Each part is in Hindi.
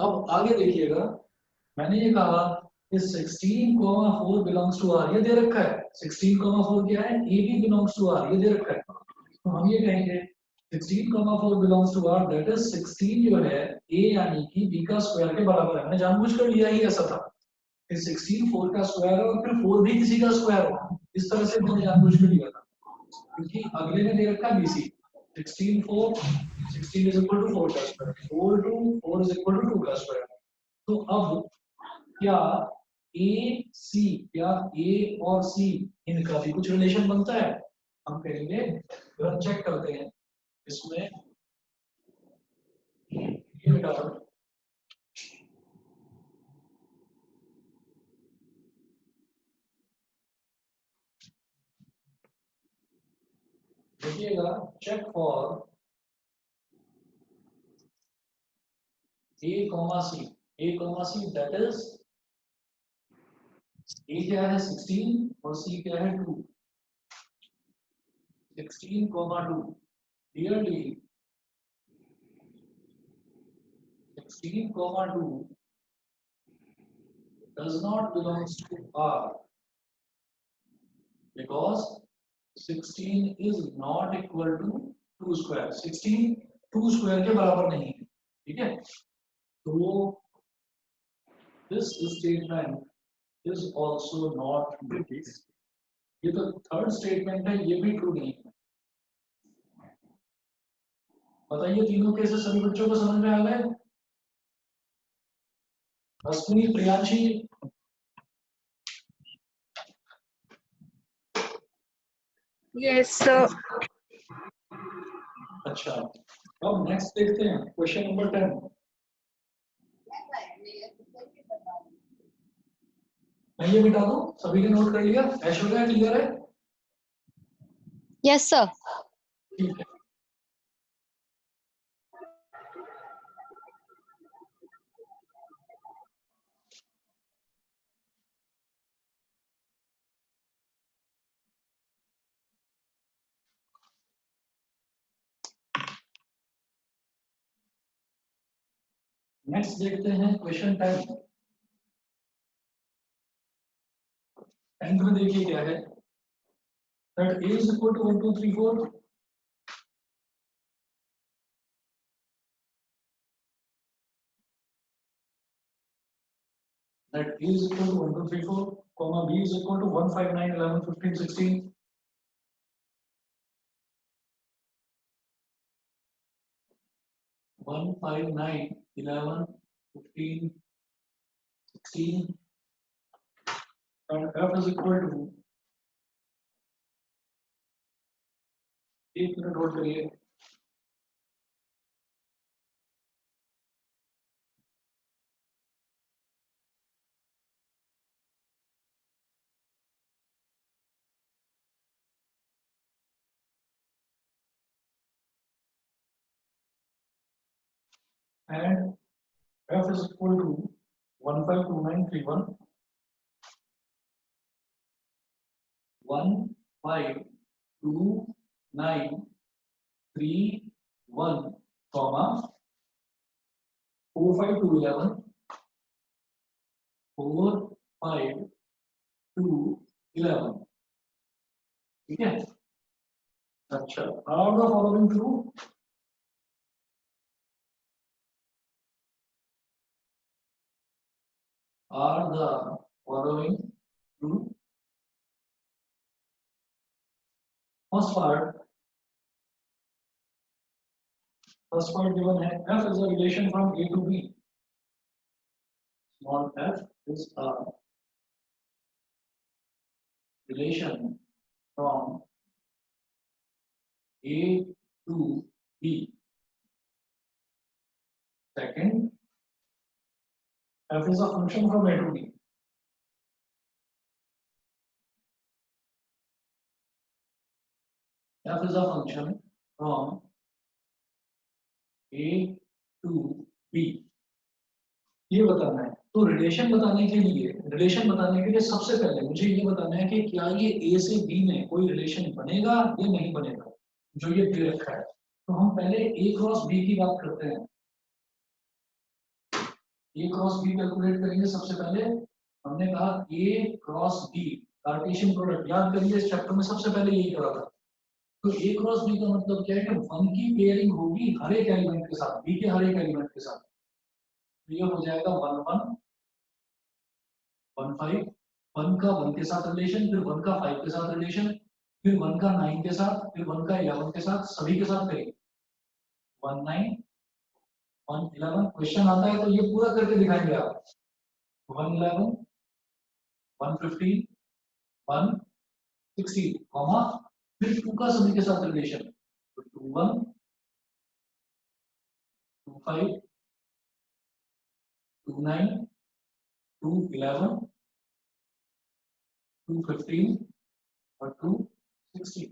अब आगे देखिएगा, मैंने ये कहा कि 16,4 बिलोंग्स टू आर, ये दे रखा है। 16,4 क्या है, A B belongs to R, ये दे रखा है। तो हम ये कहेंगे 16,4 belongs to R, that is 16 जो है ए यानी कि बी का स्क्वायर के बराबर है। मैंने जानबूझकर लिया ही ऐसा था कि 16 4 का स्क्वायर है और फिर 4 भी किसी का स्क्वायर हो, इस तरह से मैंने जानबूझकर लिया था, क्योंकि अगले में दे रखा है बीसी 16 4, 16 इज इक्वल टू 4 का स्क्वायर, 4 2 4 इज इक्वल टू 2 का स्क्वायर। तो अब क्या ए सी, क्या ए और सी इनका भी कुछ रिलेशन बनता है? हम कहेंगे, हम चेक करते हैं इसमें। ये बेटा देखिएगा, check for A comma C, A comma C that is, A क्या है 16 और सी क्या है 2, 16,2, clearly 16,2 does not belongs to R because 16 is not equal to 2 square, 16 2 square के बराबर नहीं है, ठीक है। तो this statement is also not true। ये तो थर्ड स्टेटमेंट है, ये भी ट्रू नहीं है। बताइए तीनों केसेस सभी बच्चों को समझ में आ गए? Ashwini, Priyanshi, yes sir. अच्छा, अब नेक्स्ट देखते हैं क्वेश्चन नंबर 10। मैं ये मिटा दूं, सभी ने नोट कर लिया? ऐश्वर्या क्लियर है? Yes sir. ठीक है। नेक्स्ट देखते हैं क्वेश्चन 10। 10th में देखिए क्या है, that a is equal to 1 2 3 4, that a is equal to 1 2 3 4, comma b is equal to 1 5 9 11 15 16, 1 5 9 11 15 16, and f is equal to, एक मिनट होल्ड करिए, and f is equal to 1 5 2 9 3 1, 1 5 2 9 3 1, comma 4 5 2 11 4 5 2 11, ठीक है। अच्छा, are the following true? Are the following true? First part given है, f is a relation from a to b. Small f is a relation from a to b. Second, f is a function from a to b. F is a function from a to b. ये बताना है। तो रिलेशन बताने के लिए सबसे पहले मुझे ये बताना है कि क्या ये a से b में कोई रिलेशन बनेगा या नहीं बनेगा, जो ये दे रखा है। तो हम पहले a क्रॉस b की बात करते हैं। ए क्रॉस बी कैलकुलेट करेंगे सबसे पहले। हमने कहा ए क्रॉस बी कार्टेशियन प्रोडक्ट, याद करिए इस चैप्टर में सबसे पहले यही करा था। तो ए क्रॉस बी का मतलब क्या है कि 1 की पेयरिंग होगी हर एक एलिमेंट के साथ, बी के हर एक एलिमेंट के साथ। तो ये हो जाएगा 1 1 1 5, 1 का 1 के साथ रिलेशन, फिर 1 का 5 के साथ रिलेशन, फिर 1 का 9 के साथ, फिर 1 का 11 के साथ, सभी के साथ करेंगे। 1 9 1 11, क्वेश्चन आता है तो ये पूरा करके दिखाएंगे आप। 1 11 1 15 1 16, कॉमा फिर 2 का सभी के साथ रिलेशन, तो 2 1 2 5 2 9 2 11 2 15 और 2 16,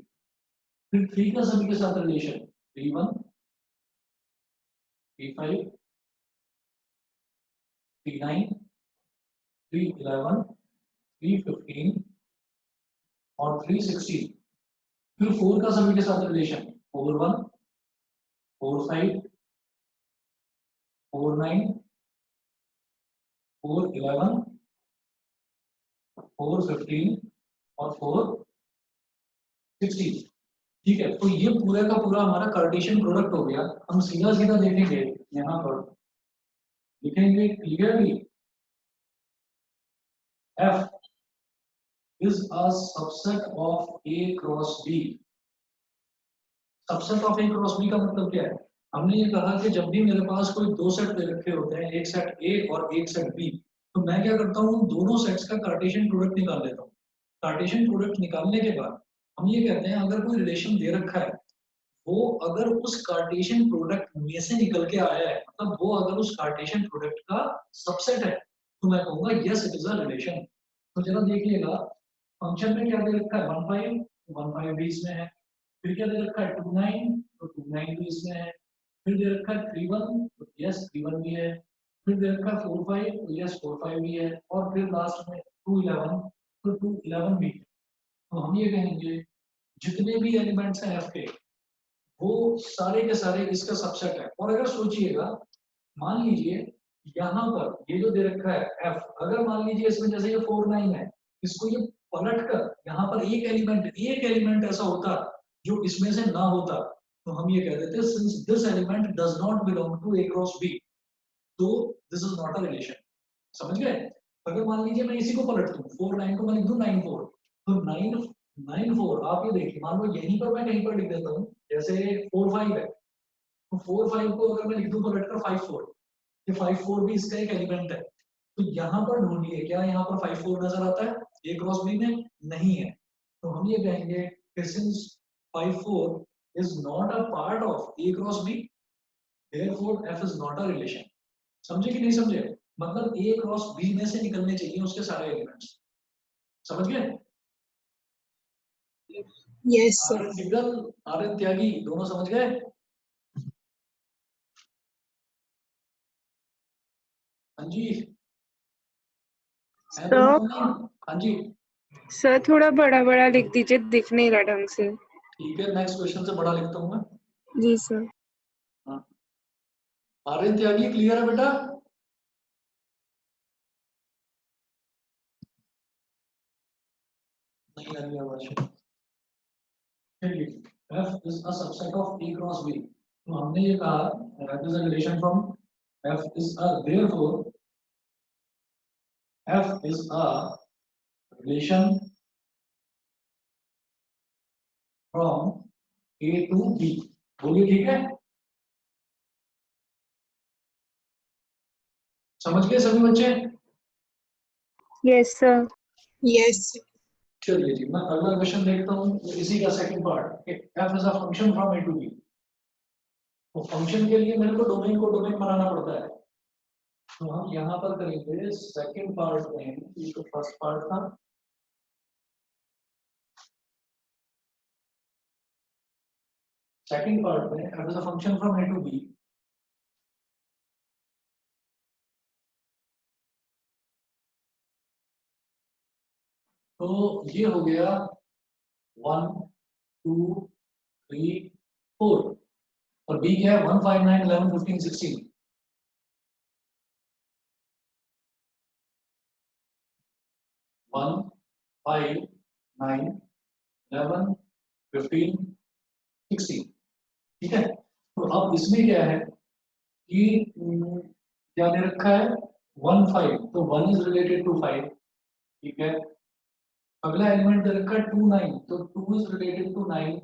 फिर 3 का सभी के साथ रिलेशन, 3 1 3 5 3 9 3 11 3 15 और 3 16, फिर 4 का सभी के साथ रिलेशन, 4 1 4 5 4 9 4 11 4 15 और 4 16। ठीक है, तो ये पूरा का पूरा हमारा कार्टेशियन प्रोडक्ट हो गया। हम सीधा सीधा देखेंगे यहाँ पर, लिखेंगे clearly F is a subset of A cross B। Subset of A cross B का मतलब क्या है? हमने ये कहा कि जब भी मेरे पास कोई दो सेट दे रखे होते हैं, एक सेट A और एक सेट B, तो मैं क्या करता हूँ, दोनों सेट्स का कार्टेशियन प्रोडक्ट निकाल लेता हूँ। कार्टेशियन प्रोडक्ट निकालने के बाद हम ये कहते हैं अगर कोई रिलेशन दे रखा है, वो अगर उस कार्टेशियन प्रोडक्ट में से निकल के आया है, मतलब वो अगर उस कार्टेशियन प्रोडक्ट का सबसेट है, तो मैं कहूंगा yes it is a relation. तो जरा देखिएगा फंक्शन में क्या दे रखा है, 1 5 भी इसमें है, फिर क्या दे रखा है 2 9, तो 2 9 भी इसमें है, फिर दे रखा है 3 1, तो यस 3 1 भी है, फिर दे रखा है 4 5, तो यस 4 5 भी है, और फिर लास्ट में 2 11, तो 2 11 भी है। तो हम ये कहेंगे जितने भी एलिमेंट्स हैं एफ के, वो सारे के सारे इसका सबसेट है। और अगर सोचिएगा, मान लीजिए यहाँ पर ये जो दे रखा है एफ, अगर मान लीजिए इसमें जैसे ये 4 9 है, इसको ये पलट कर यहाँ पर एक एलिमेंट ऐसा होता जो इसमें से ना होता, तो हम ये कह देते since this element does not belong to a cross b, तो this is not a relation. समझ गए? अगर मान लीजिए मैं इसी को पलट दूं, 4 9 को मैं लिख दूं 9 4, तो 9 9 4, आप ये देखिए, मान लो यहीं पर मैं कहीं पर लिख देता हूँ, जैसे 4 5 है, तो 4 5 को अगर मैं लिख दूं पलट कर 5 4, ये 5 4 भी इसका एक एलिमेंट है। तो यहाँ पर ढूंढिए क्या यहाँ पर 5 4 नजर आता है ए क्रॉस बी में? नहीं है। तो हम ये कहेंगे कि since 5 4 is not a part of A cross B, therefore f is not a relation. समझे कि नहीं समझे? मतलब ए क्रॉस बी में से निकलने चाहिए उसके सारे एलिमेंट्स। समझ गए? Yes, sir. आर्यन सिग्नल, आर्यन त्यागी, दोनों समझ गए? हाँ जी, है सर दोनों नहीं? हाँ जी, सर थोड़ा बड़ा बड़ा लिख दीजिए, दिख नहीं रहा ढंग से। ठीक है, नेक्स्ट क्वेश्चन से बड़ा लिखता हूँ मैं। जी सर। हाँ, आर्यन त्यागी क्लियर है बेटा? नहीं आ रही आवाज। चलिए, F is a subset of A cross B। तो हमने ये कहा that is a relation from F is a, therefore F is a relation from A to B। बोलिए ठीक है? समझ गए सभी बच्चे? Yes sir. Yes. चलिए जी, मैं अगला क्वेश्चन देखता हूँ, तो इसी का second part, F is a function from A to B। तो फंक्शन के लिए मेरे को डोमेन को डोमेन बनाना पड़ता है। तो हम यहाँ पर करेंगे सेकंड पार्ट में, ये तो फर्स्ट पार्ट था, सेकंड पार्ट में F is a function from A to B। तो ये हो गया 1 2 3 4, और B क्या है 1 5 9 11 15 16। 1, 5, 9, 11, 15, 16। ठीक है, तो अब इसमें क्या है कि क्या दे रखा है 1, 5, तो 1 इज रिलेटेड टू 5। ठीक है, अगला एलिमेंट दे रखा है 2, 9, तो 2 इज रिलेटेड टू 9।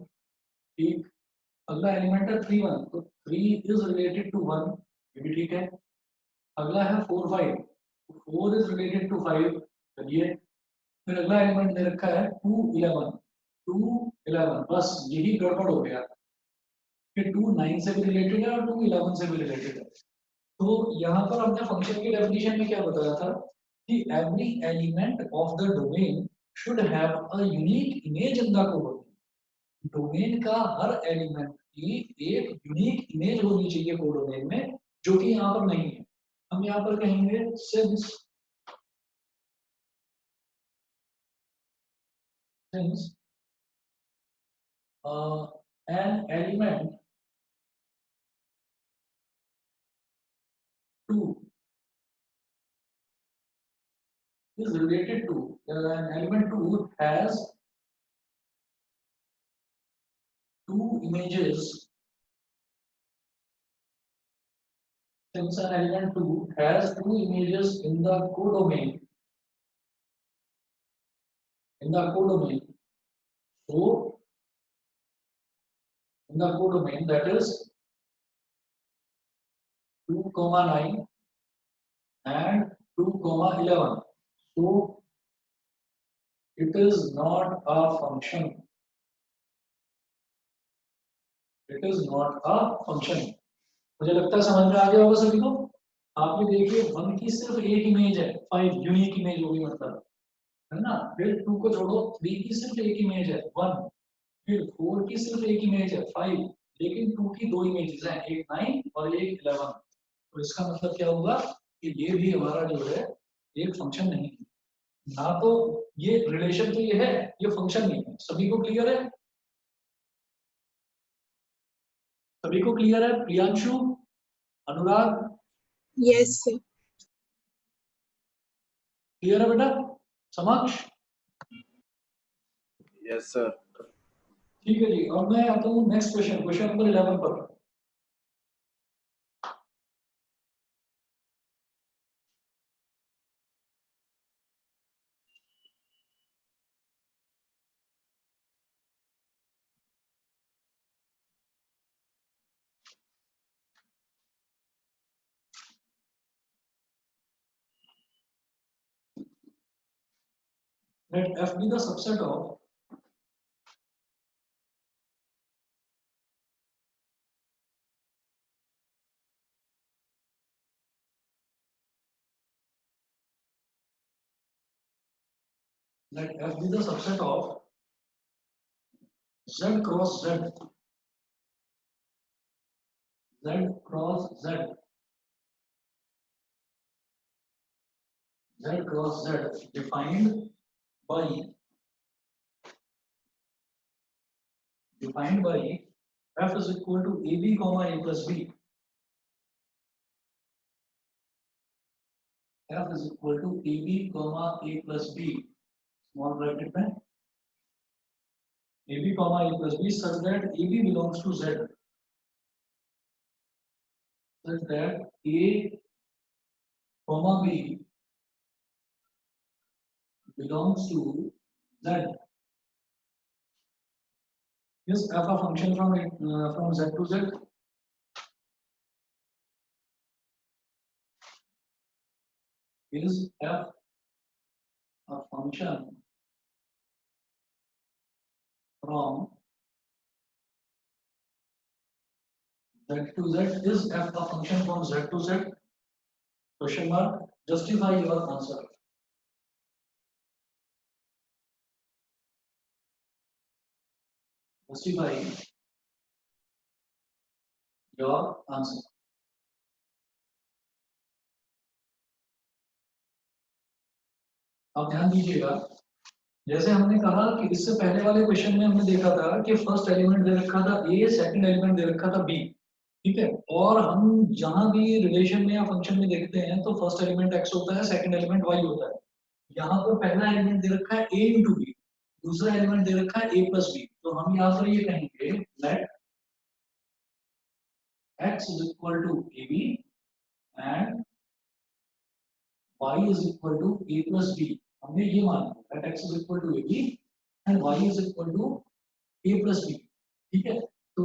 ठीक, अगला एलिमेंट है 3, 1, तो 3 इज रिलेटेड टू 1, ये भी ठीक है। अगला है 4, 5, तो 4 इज रिलेटेड टू 5, चलिए। फिर अगला एलिमेंट दे रखा है 2, 11, 2, 11, बस यही गड़बड़ हो गया कि 2 9 से भी रिलेटेड है और 2 11 से भी रिलेटेड है। तो यहाँ पर हमने फंक्शन की डेफिनेशन में क्या बताया था कि every element of the domain should have a unique image in the code. Domain का हर एलिमेंट की एक यूनिक इमेज होनी चाहिए कोड डोमेन में, जो कि यहाँ पर नहीं है। हम यहाँ पर कहेंगे since an element 2 is related to an element 2 has two images. Since an element 2 has two images in the codomain, so in the codomain that is 2, 9 and 2, 11. So it is not a function. It is not a function. मुझे लगता है समझ में आ गया होगा सभी को। आप ये देखिए 1 की सिर्फ एक इमेज है, 5 यूनिक इमेज होगी मतलब, है ना। फिर 2 को छोड़ो, 3 की सिर्फ एक इमेज है 1, फिर 4 की सिर्फ एक इमेज है 5, लेकिन 2 की दो इमेजेस हैं, एक 9 और एक 11। तो इसका मतलब क्या होगा कि ये भी हमारा जो है एक फंक्शन नहीं है ना। तो ये रिलेशन तो ये है, ये फंक्शन नहीं है। सभी को क्लियर है? सभी को क्लियर है? प्रियांशु, अनुराग, यस सर। क्लियर है बेटा? समक्ष? Yes sir. ठीक है जी, अब मैं आता हूँ नेक्स्ट क्वेश्चन, क्वेश्चन नंबर 11 पर। Let F be the subset of let F be the subset of Z cross Z, Z cross Z, Z cross Z defined by F is equal to AB comma A plus B. F is equal to AB comma A plus B, small bracket में AB comma A plus B such that AB belongs to Z, such that A comma B belongs to Z. Is F a function from Z to Z? Is F a function from Z to Z? Is F a function from Z to Z? Question mark. Justify your answer. Justify your answer. आप ध्यान दीजिएगा, जैसे हमने कहा कि इससे पहले वाले क्वेश्चन में हमने देखा था कि फर्स्ट एलिमेंट दे रखा था A, सेकंड एलिमेंट दे रखा था B, ठीक है। और हम जहां भी रिलेशन में या फंक्शन में देखते हैं तो फर्स्ट एलिमेंट x होता है, सेकंड एलिमेंट y होता है। यहाँ पर पहला एलिमेंट दे रखा है a इंटू बी, दूसरा एलिमेंट दे रखा है a प्लस बी, तो हम यहाँ पर ये कहेंगे let x is equal to a b and y is equal to a plus b. हमने ये माना let x is equal to a b and y is equal to a plus b. ठीक है, तो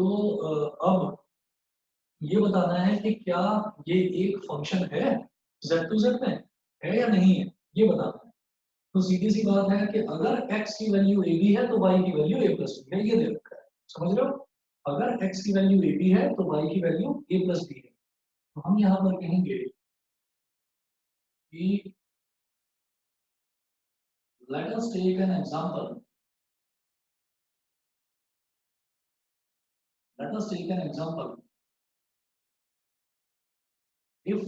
अब ये बताना है कि क्या ये एक फंक्शन है z टू z में, है या नहीं है, ये बताना है। तो सीधी सी बात है कि अगर x की वैल्यू a b है तो y की वैल्यू a प्लस बी है, ये दे रखा है, समझ रहे हो। अगर x की वैल्यू a b है तो y की वैल्यू a प्लस बी है। तो हम यहाँ पर कहेंगे कि let us take an example. Let us take an example. If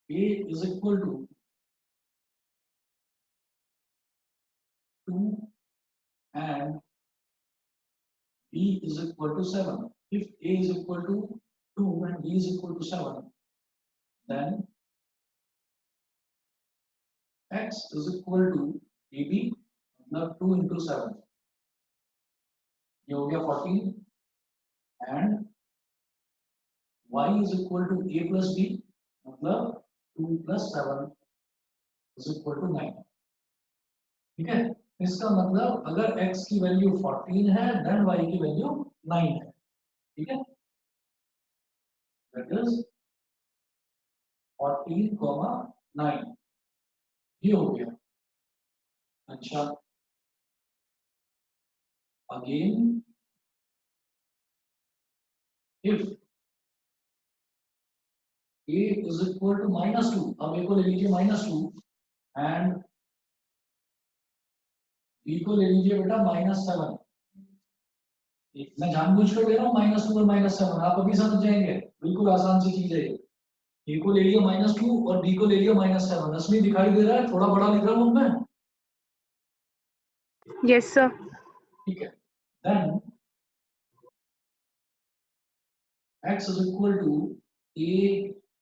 a is equal to 2 and b is equal to 7. If a is equal to 2 and b is equal to 7, then x is equal to ab मतलब 2 into 7, ये हो गया 14, and y is equal to a plus b मतलब 2 plus 7 is equal to 9। ठीक है, इसका मतलब अगर x की वैल्यू 14 है देन y की वैल्यू 9 है। ठीक है, दैट इज 14, 9, ये हो गया। अच्छा, again if a is equal to -2, अब a को ले लीजिए -2 एंड b को ले लीजिए बेटा -7। मैं जानबूझ कर दे रहा हूँ -2 और -7, आप अभी समझ जाएंगे, बिल्कुल आसान सी चीज है। a को ले लिया -2 और b को ले लिया -7। रश्मि दिखाई दे रहा है, थोड़ा बड़ा लिख रहा हूँ मैं। Yes, sir. ठीक है, then x is equal to a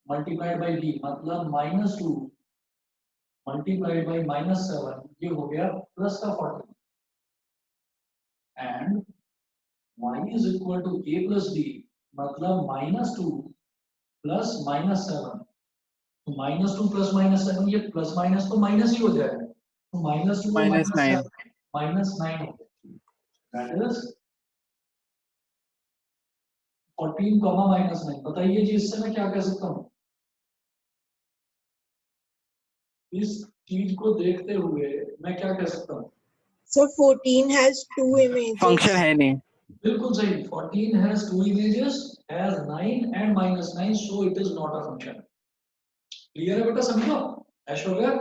multiplied by b मतलब -2 multiplied by -7, ये हो गया प्लस का 14, and y is equal to a plus b मतलब -2 प्लस -7, तो -2 प्लस -7, ये प्लस माइनस तो माइनस ही हो जाएगा, तो -2 और -9 -7 -9 हो गया, दैट इज 14, -9। बताइए जी, इससे मैं क्या कह सकता हूँ, इस चीज को देखते हुए मैं क्या कह सकता हूँ। So 14 has two images. Function है नहीं। बिल्कुल सही, 14 has two images, has 9 and -9, so it is not a function। Clear है बेटा, समझो, ऐश हो गया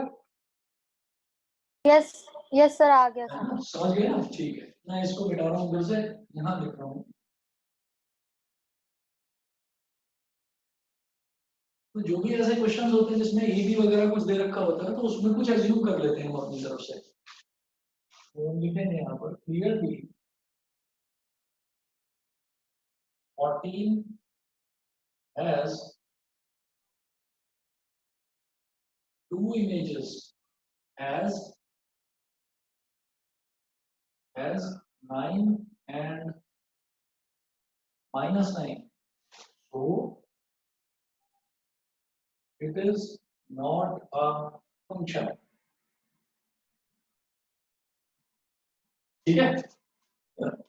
यस यस सर, आ गया है सर। ना, समझ गए ना। ठीक है, मैं इसको मिटा रहा हूँ फिर से, यहाँ लिख रहा हूँ। तो जो भी ऐसे क्वेश्चंस होते हैं जिसमें ए बी वगैरह कुछ दे रखा होता है, तो उसमें कुछ एज्यूम कर लेते हैं हम अपनी तरफ से। तो हम लिखेंगे यहाँ पर clearly 14 has two images, as 9 and -9, so it is not a function। ठीक है,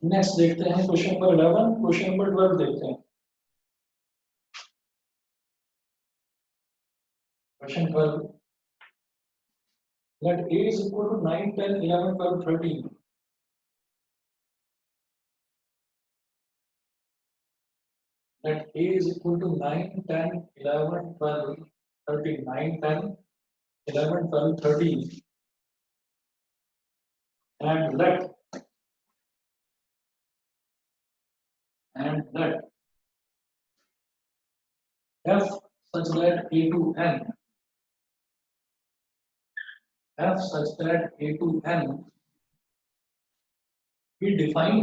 नेक्स्ट देखते हैं क्वेश्चन नंबर 11। क्वेश्चन नंबर 12 देखते हैं। Question 12, let a is equal to 9, 10, 11, 12, 13, let a is equal to 9, 10, 11, 12, 13, 9, 10, 11, 12, 13, and let f such that a to n, f such that a to n be defined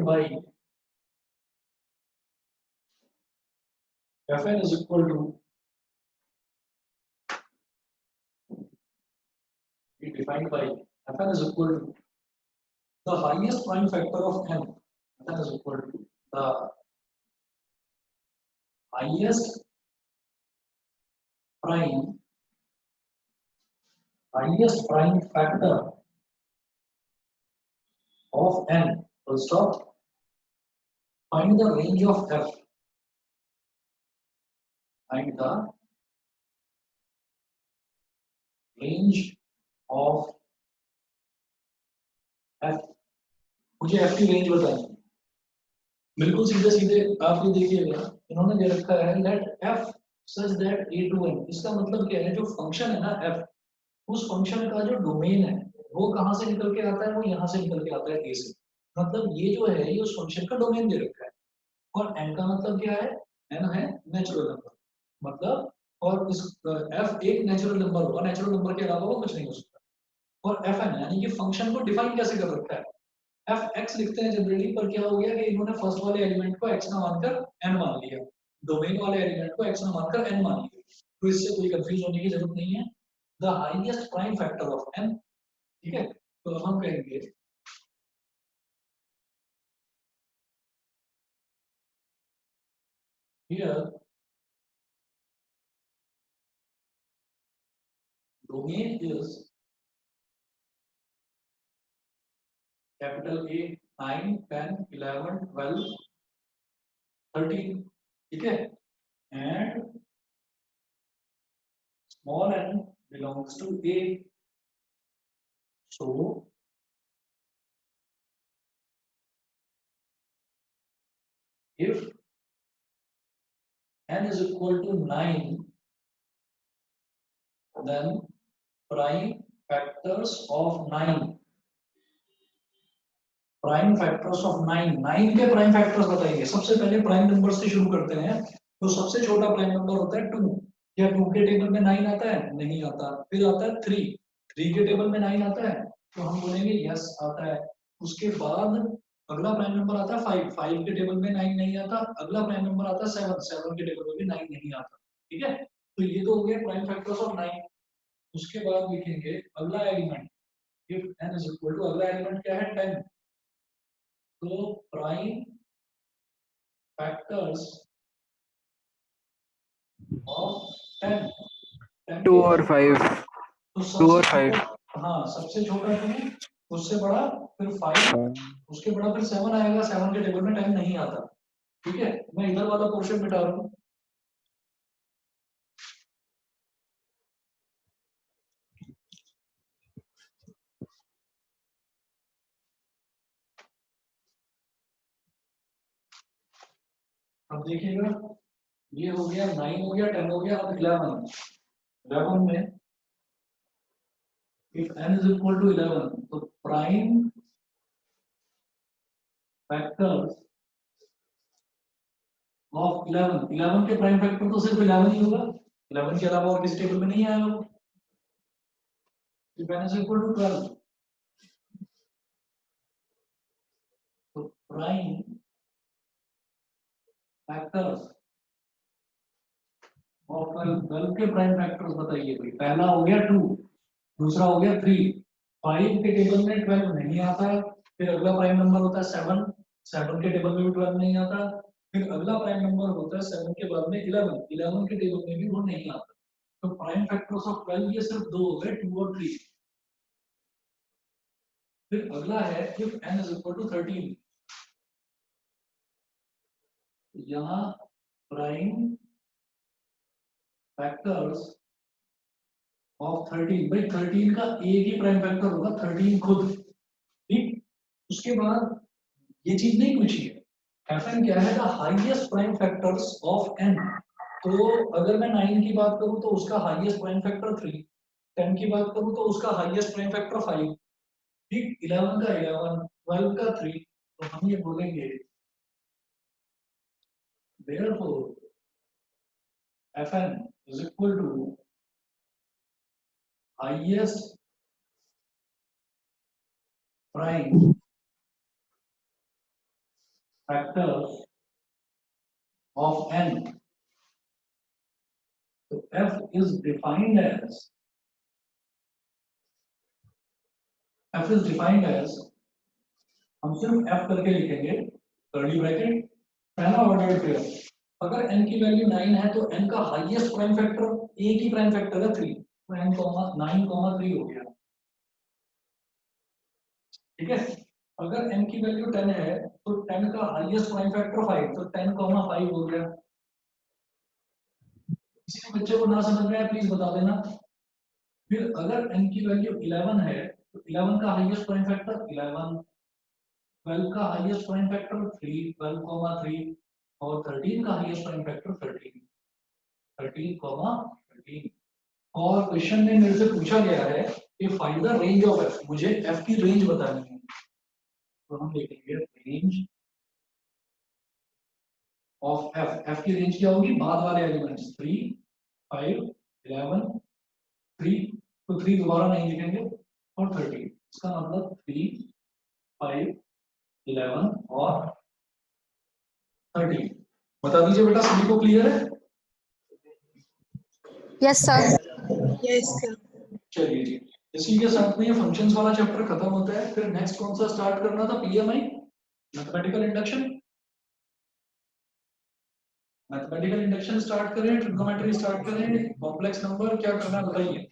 by Fn is equal to, be defined by, Fn is equal to the highest prime factor of n. Fn is equal to the highest prime factor of n. Full stop. Find the range of f. Find the range of f. मुझे f की रेंज बताइए। बिल्कुल सीधे सीधे आप ये देखिएगा, इन्होंने दे रखा है late f such that a to n। इसका मतलब क्या है, जो फंक्शन है ना f, उस फंक्शन का जो डोमेन है वो कहाँ से निकल के आता है, वो यहाँ से निकल के आता है a से। मतलब ये जो है ये उस फंक्शन का डोमेन दे रखा है। और n का मतलब क्या है, n है नेचुरल नंबर, मतलब और इस f एक नेचुरल नंबर होगा, नेचुरल नंबर के अलावा वो कुछ नहीं हो सकता। और fn यानी कि फंक्शन को डिफाइन कैसे कर रखा है, एफ एक्स लिखते हैं जनरली, पर क्या हो गया कि इन्होंने फर्स्ट वाले एलिमेंट को एक्स ना मानकर एन मान लिया, डोमेन वाले एलिमेंट को एक्स ना मानकर एन मान लिया। तो इससे कोई कंफ्यूज होने की जरूरत नहीं है। The highest prime factor of n, ठीक है। तो हम कहेंगे here domain is capital A 9 10 11 12 13, ठीक है, and small n belongs to a। so if n is equal to 9, then prime factors of 9, prime factors of 9, 9 के प्राइम फैक्टर्स बताइए। सबसे पहले प्राइम नंबर से शुरू करते हैं। तो सबसे छोटा प्राइम नंबर होता है 2। क्या 2 के टेबल में 9 आता है? नहीं आता। फिर आता है 3, 3 के टेबल में 9 आता है, तो हम बोलेंगे यस आता है। उसके बाद अगला प्राइम नंबर आता है 5, 5 के टेबल में 9 नहीं आता। अगला प्राइम नंबर आता है 7, 7 के टेबल में भी 9 नहीं आता, ठीक है। तो ये तो हो गया प्राइम फैक्टर्स ऑफ 9। उसके बाद लिखेंगे अगला element, if n is equal to, अगला एलिमेंट क्या है 10। तो प्राइम फैक्टर्स ऑफ 10, 10 2 के और 5, तो 2 और सबसे 5। छोटा, हाँ सबसे छोटा 2, उससे बड़ा फिर 5, उसके बड़ा फिर 7 आएगा। 7 के टेबल में 10 नहीं आता, ठीक है। मैं इधर वाला पोर्शन मिटा रहा हूँ। अब देखिएगा, ये हो गया 9 हो गया, 10 हो गया, अब 11 में if n is equal to 11, तो प्राइम फैक्टर्स ऑफ 11, 11 के प्राइम फैक्टर तो सिर्फ 11 ही होगा, 11 के अलावा और किसी टेबल में नहीं आएगा वो। if n is equal to 12, तो प्राइम फैक्टर्स और 12 के प्राइम फैक्टर्स बताइए भाई। पहला हो गया 2, दूसरा हो गया 3, 5 के टेबल में 12 नहीं आता। फिर अगला प्राइम नंबर होता है 7, 7 के टेबल में भी 12 नहीं आता। फिर अगला प्राइम नंबर होता है 7 के बाद में 11, 11 के टेबल में भी वो नहीं आता। तो प्राइम फैक्टर्स ऑफ 12 ये सिर्फ दो हो गए, 2 और 3। फिर अगला है if n is equal to 13, यहाँ प्राइम फैक्टर्स ऑफ 13, भाई 13 का एक ही प्राइम फैक्टर होगा, 13 खुद, ठीक। उसके बाद ये चीज नहीं पूछी है, fn क्या है, the highest prime factors of n। तो अगर मैं 9 की बात करूं तो उसका हाईएस्ट प्राइम फैक्टर 3, 10 की बात करूं तो उसका हाईएस्ट प्राइम फैक्टर 5, ठीक, 11 का 11, 12 का 3। तो हम ये बोलेंगे therefore fn is equal to highest prime factors of n तो f is defined as हम सिर्फ f करके लिखेंगे कर्ली ब्रैकेट पहला ऑर्डर पेयर। अगर n की वैल्यू 9 है तो n का हाईएस्ट प्राइम फैक्टर a की प्राइम फैक्टर है 3, तो n 9,3 हो गया। ठीक है, अगर n की वैल्यू 10 है तो 10 का हाईएस्ट प्राइम फैक्टर 5, तो 10,5 हो गया। किसी बच्चे को ना समझ में आए प्लीज बता देना। फिर अगर n की वैल्यू 11 है तो 11 का हाईएस्ट प्राइम फैक्टर 11, 12 का हाईएस्ट प्राइम फैक्टर 3, 12,3 और 13 का हाईएस्ट प्राइम फैक्टर 13, 13,13। और क्वेश्चन में मेरे से पूछा गया है कि find the range of f, मुझे f की रेंज बतानी है। तो हम लिखेंगे रेंज ऑफ f की रेंज क्या होगी, बाद वाले एलिमेंट्स 3, 5, 11, 3, तो 3 दोबारा नहीं लिखेंगे और 13, इसका मतलब 3, 5, 11 और 13। बता दीजिए बेटा, सभी को क्लियर है? Yes sir. Yes, sir. चलिए जी, इसी के साथ में ये फंक्शंस वाला चैप्टर खत्म होता है। फिर नेक्स्ट कौन सा स्टार्ट करना था, PMI, mathematical induction. Mathematical induction start करें, ट्रिग्नोमेट्री स्टार्ट करें, कॉम्प्लेक्स नंबर, क्या करना है बताइए।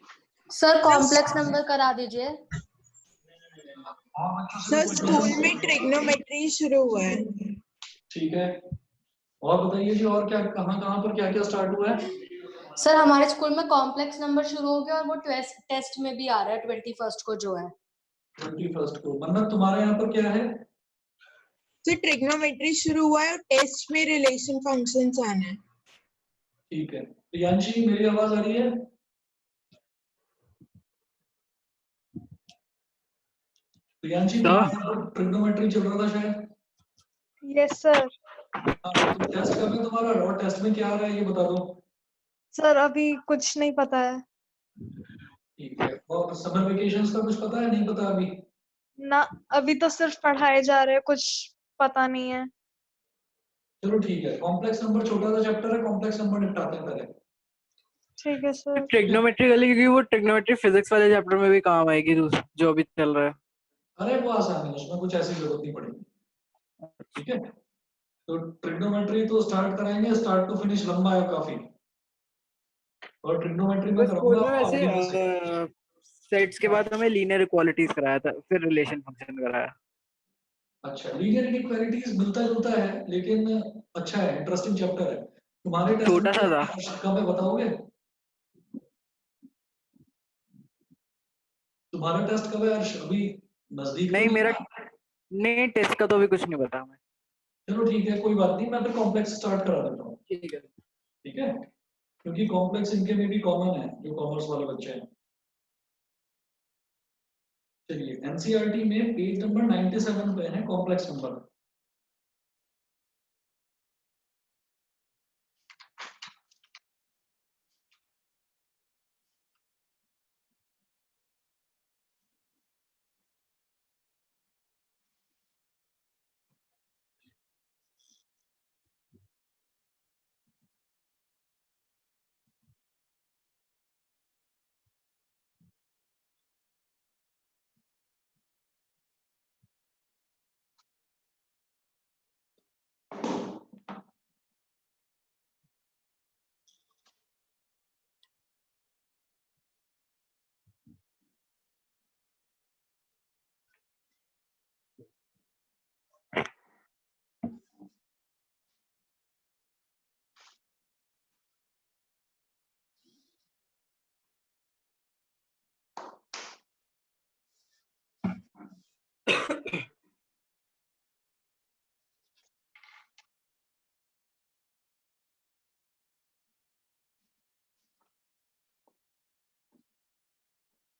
सर कॉम्प्लेक्स नंबर करा दीजिए। हाँ बच्चों से Sir, कुछ school में trigonometry शुरू हुआ है। ठीक है, और बताइए जी, और क्या कहाँ कहाँ पर क्या क्या स्टार्ट हुआ है? सर हमारे स्कूल में कॉम्प्लेक्स नंबर शुरू हो गया और वो टेस्ट में भी आ रहा है 21 को जो है। 21 को। मन्नत तुम्हारे यहाँ पर क्या है? So trigonometry शुरू हुआ है और टेस्ट में रिलेशन फंक्शंस आना है। ठीक है, प्रियांशी मेरी आवाज आ रही है? प्रियांशी तुम्हारे यहाँ पर ट्रिग्नोमेट्री चल रहा था शायद। Yes sir. तो टेस्ट कब है तुम्हारा, रॉ टेस्ट में क्या आ रहा है ये बता दो। सर अभी कुछ नहीं पता है ठीक है, और समर वेकेशंस का कुछ पता है, नहीं पता अभी? ना, अभी तो सिर्फ पढ़ाए जा रहे हैं, कुछ पता नहीं है। चलो ठीक है, कॉम्प्लेक्स नंबर छोटा सा चैप्टर है, कॉम्प्लेक्स नंबर निपटाते हैं पहले। ठीक है सर। ट्रिग्नोमेट्री वाली, क्योंकि वो ट्रिग्नोमेट्री फिजिक्स वाले चैप्टर में भी काम आएगी, जो अभी चल रहा है। अरे वो आसान है, उसमें कुछ ऐसी जरूरत नहीं पड़ेगी। ठीक है, तो ट्रिग्नोमेट्री तो स्टार्ट कराएंगे, स्टार्ट टू फिनिश लंबा है काफी, और ट्रिग्नोमेट्री में बस स्कूल कराऊंगा में आपको वैसे आगे से। सेट्स के बाद हमें लीनियर इक्वालिटीज कराया था, फिर रिलेशन फंक्शन कराया। अच्छा, लीनियर इनइक्वालिटीज मिलता जुलता है, लेकिन अच्छा है, इंटरेस्टिंग चैप्टर है। तुम्हारे टेस्ट छोटा सा था। कब है बताओगे? तुम्हारा टेस्ट कब है अर्श, अभी नजदीक तो नहीं, मेरा नहीं? नहीं, टेस्ट का तो अभी कुछ नहीं पता हमें। चलो ठीक है, कोई बात नहीं, मैं फिर कॉम्प्लेक्स स्टार्ट करा देता हूँ। ठीक है। ठीक है, क्योंकि कॉम्प्लेक्स इनके में भी कॉमन है, जो कॉमर्स वाले बच्चे हैं। चलिए, एनसीईआरटी में पेज नंबर 97 पे है complex number.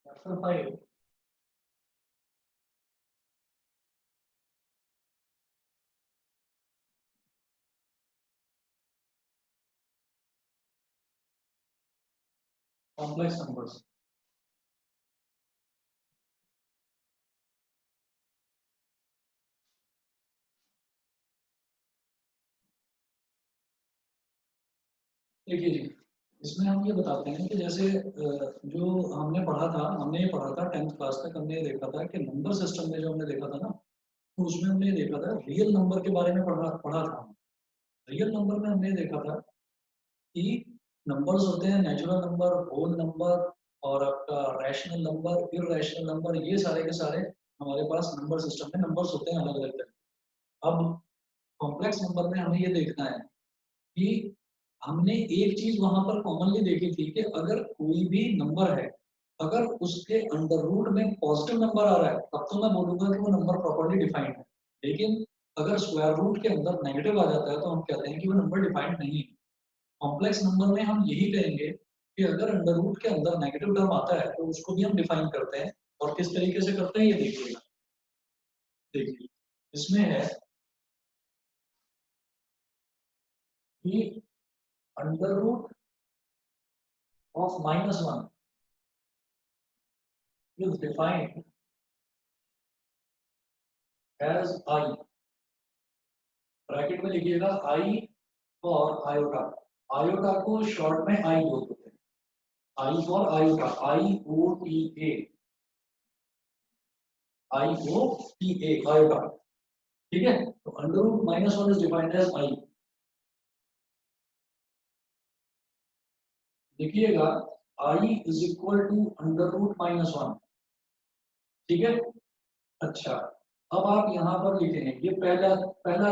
Chapter 5, complex numbers. देखिए जी, इसमें हम ये बताते हैं कि जैसे जो हमने ये पढ़ा था 10th क्लास तक, हमने ये देखा था कि नंबर सिस्टम में जो हमने देखा था ना, तो उसमें हमने ये देखा था रियल नंबर के बारे में पढ़ा था। रियल नंबर में हमने देखा था कि नंबर्स होते हैं नेचुरल नंबर, होल नंबर और आपका रैशनल नंबर, इररेशनल नंबर, ये सारे के सारे हमारे पास नंबर सिस्टम में नंबर्स होते हैं अलग अलग तरह के। अब कॉम्प्लेक्स नंबर में हमें ये देखना है कि हमने एक चीज वहां पर कॉमनली देखी थी कि अगर कोई भी नंबर है, अगर उसके अंडर रूट में पॉजिटिव नंबर आ रहा है, तब तो मैं बोलूंगा कि वो नंबर प्रॉपर्ली डिफाइंड है। लेकिन अगर स्क्वायर रूट के अंदर नेगेटिव आ जाता है तो हम कहते हैं कि वो नंबर डिफाइंड नहीं है। कॉम्प्लेक्स नंबर में हम यही कहेंगे कि अगर अंडर रूट के अंदर नेगेटिव टर्म आता है तो उसको भी हम डिफाइन करते हैं। और किस तरीके से करते हैं ये देखिएगा। देखिए इसमें है कि under root of -1 is defined as I, bracket में लिखिएगा I और आयोटा। आयोटा को शॉर्ट में I बोलते हैं, I for iota, IOTA, IOTA, iota. ठीक है, तो under root -1 is defined as I। लिखिएगा I is equal to under root -1। ठीक है, अच्छा अब आप यहाँ पर लिखेंगे, ये पहला पहला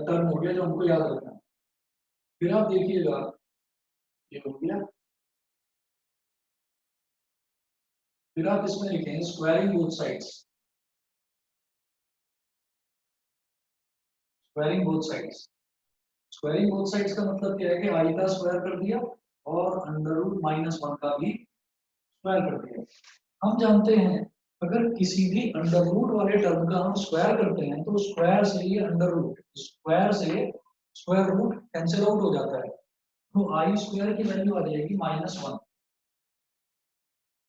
टर्म हो गया जो हमको याद रखना है। फिर आप देखिएगा ये हो गया, फिर आप इसमें लिखेंगे squaring both sides, squaring both sides. Squaring both sides का मतलब क्या है कि आई का स्क्वायर कर दिया और अंडर रूट -1 का भी स्क्वायर कर दिया। हम जानते हैं अगर किसी भी अंडर रूट वाले टर्म का हम स्क्वायर करते हैं तो स्क्वायर से ये अंडर रूट, स्क्वायर से स्क्वायर रूट कैंसिल आउट हो जाता है, तो आई स्क्वायर की वैल्यू आ जाएगी -1।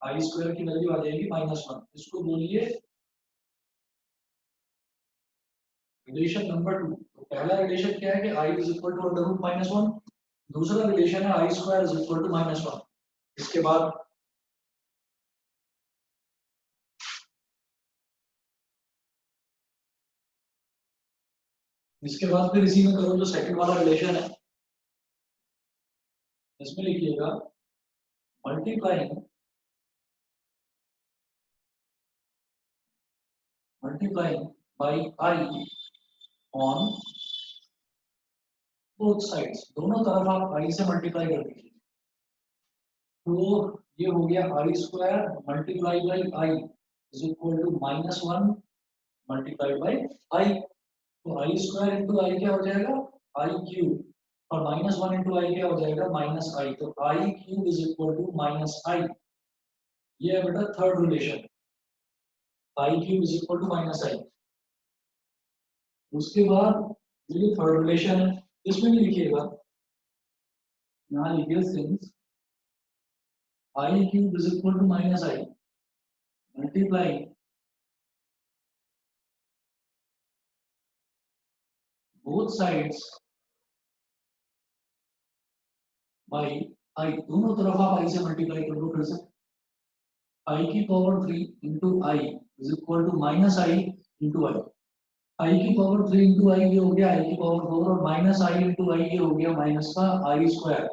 आई स्क्वायर की वैल्यू आ जाएगी -1। इसको बोलिए रिलेशन नंबर 2। तो पहला रिलेशन क्या है कि i is equal to under root -1। दूसरा रिलेशन है i square is equal to -1। इसके बाद फिर इसी में करो जो सेकंड वाला रिलेशन है, इसमें लिखिएगा multiplying by I on both sides. दोनों तरफ आप आई से मल्टीप्लाई कर दीजिए, तो ये हो गया i square multiply by i is equal to -1 multiply by i. तो आई स्क्वायर इंटू आई क्या हो जाएगा, आई क्यूब, और -1 इंटू आई क्या हो जाएगा, -i। तो i cube is equal to -i। ये है बेटा third relation, i cube is equal to -i। उसके बाद ये थर्ड रिलेशन है, इसमें भी लिखिएगा, यहाँ लिखिए since i cube is equal to -i multiply both sides by i. दोनों तरफ आप आई से मल्टीप्लाई कर दो फिर से। आई की power 3 into i is equal to -i into i. I की पावर 3 इंटू आई ये हो गया आई की पावर 4, और -i इंटू आई ये हो गया माइनस का आई स्क्वायर।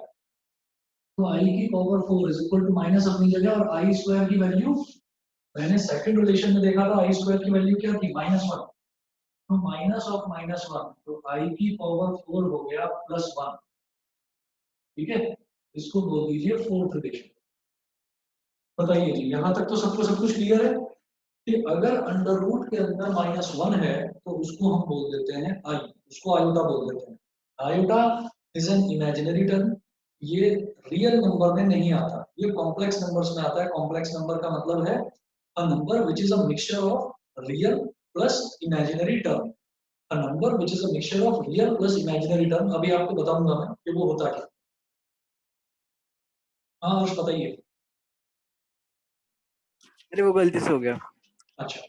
तो आई की power 4 is equal to minus अपनी जगह, और आई स्क्वायर की वैल्यू मैंने सेकंड रिलेशन में देखा था, आई स्क्वायर की वैल्यू क्या थी, -1। तो माइनस ऑफ -1, तो आई की पावर 4 हो गया +1। ठीक है, इसको बोल दीजिए फोर्थ रिलेशन। बताइए जी, यहाँ तक तो सबको सब कुछ क्लियर है कि अगर अंडर रूट के अंदर -1 है तो उसको हम बोल देते हैं आई, उसको आयोटा बोल देते हैं। Iota is an imaginary term, ये रियल नंबर में नहीं आता, ये कॉम्प्लेक्स नंबर्स में आता है। कॉम्प्लेक्स नंबर का मतलब है a number which is a mixture of real plus imaginary term. A number which is a mixture of real plus imaginary term. अभी आपको बताऊंगा मैं कि वो होता क्या। हाँ हर्ष बताइए। अरे वो गलती से हो गया। अच्छा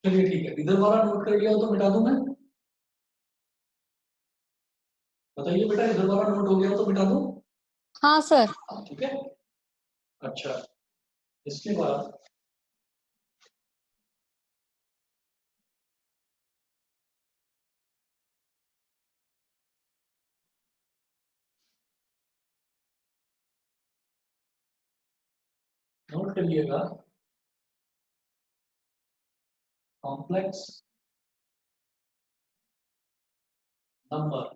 चलिए ठीक है, इधर वाला नोट कर लिया हो तो मिटा दूं मैं। बताइए बेटा, इधर वाला नोट हो गया हो तो मिटा दूं। हाँ सर। ठीक है, अच्छा इसके बाद नोट करिएगा, complex number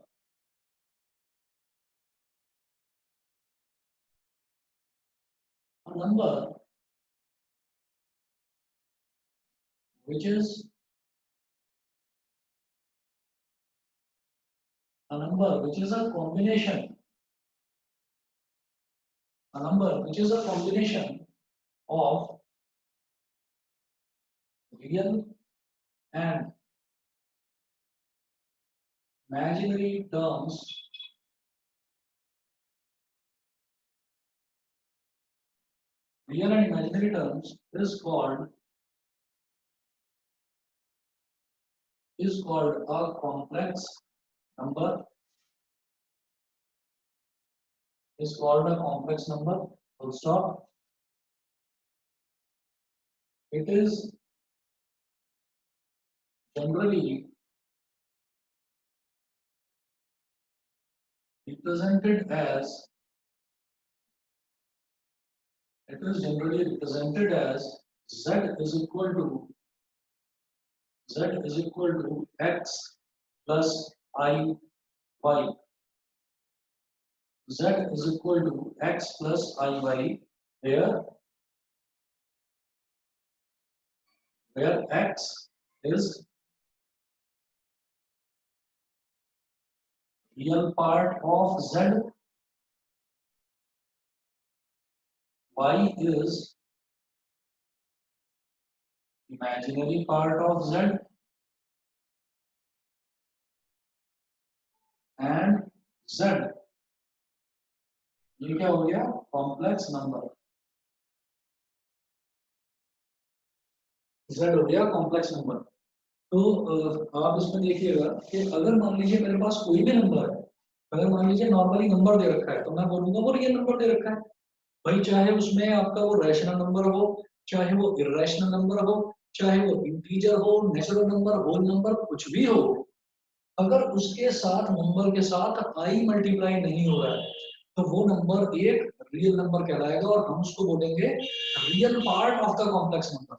number which is a number which is a combination, a number which is a combination of real and imaginary terms real and imaginary terms is called a complex number, is called a complex number, full stop. It is generally represented as z is equal to x plus I y. Z is equal to x plus I y, where x is real part of z, y is imaginary part of z, and z ये क्या हो गया, कॉम्प्लेक्स नंबर, z हो गया कॉम्प्लेक्स नंबर। तो आप इसमें देखिएगा कि अगर मान लीजिए मेरे पास कोई भी नंबर है, अगर मान लीजिए नॉर्मली नंबर दे रखा है तो मैं बोलूंगा वो रियल नंबर दे रखा है भाई, चाहे उसमें आपका वो रैशनल नंबर हो, चाहे वो इरेशनल नंबर हो, चाहे वो इंटीजर हो, नेचुरल नंबर, होल नंबर, कुछ भी हो, अगर उसके साथ नंबर के साथ आई मल्टीप्लाई नहीं हो रहा है तो वो नंबर एक रियल नंबर कहलाएगा और हम उसको बोलेंगे real part of the complex number.